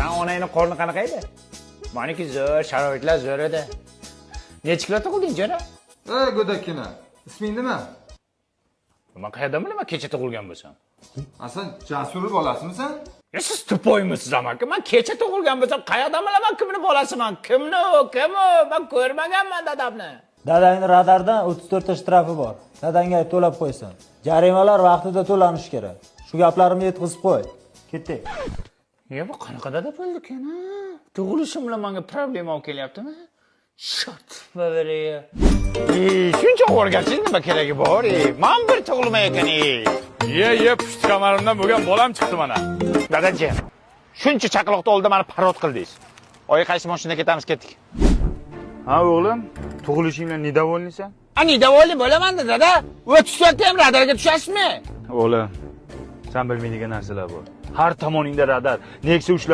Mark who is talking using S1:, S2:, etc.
S1: Sen onayning qorni qanaqa edi? Meniki zo'r, sharoitlar zo'r edi. Necha kilo tug'ilding, jana?
S2: Go'dakkina. Isming nima?
S1: Men qayerdan bilaman kecha tug'ilgan bo'lsam?
S2: Sen Jasur bolasimisan?
S1: Siz tupoymisiz amaki? Men kecha tug'ilgan bo'lsam qayerdan bilaman kimni bolasiman? Kimni? Men ko'rmaganman dadamni.
S3: Dadangni radardan 34 ta shtrafi bor. Dadangga to'lab qo'ysin. Jarimalar vaqtida to'lanishi kerak. Shu gaplarimni yetkazib qo'y. Ketdik.
S1: Bu qanaqa dada bo'ldi ekan? Tug'ilishim bilan menga problema olib kelyaptimi? Shot bavariya. Shuncha o'rgatishning nima keragi bor? Men bir tug'ilmay ekan. Pushti kamarimdan bo'lgan bolam chiqdi mana. Dadajon, shuncha chaqaloqni oldida meni parod qildingiz. Oyi qaysi mashinada ketamiz, ketdik. Ha o'g'lim, tug'ilishing bilan недовольныйsan? Недовольный bo'laman-da, dada. 34 ham radarga tushasizmi? O'g'lim, sen bilmaydigan narsalar bor. Har tomoningda radar. Nexia 3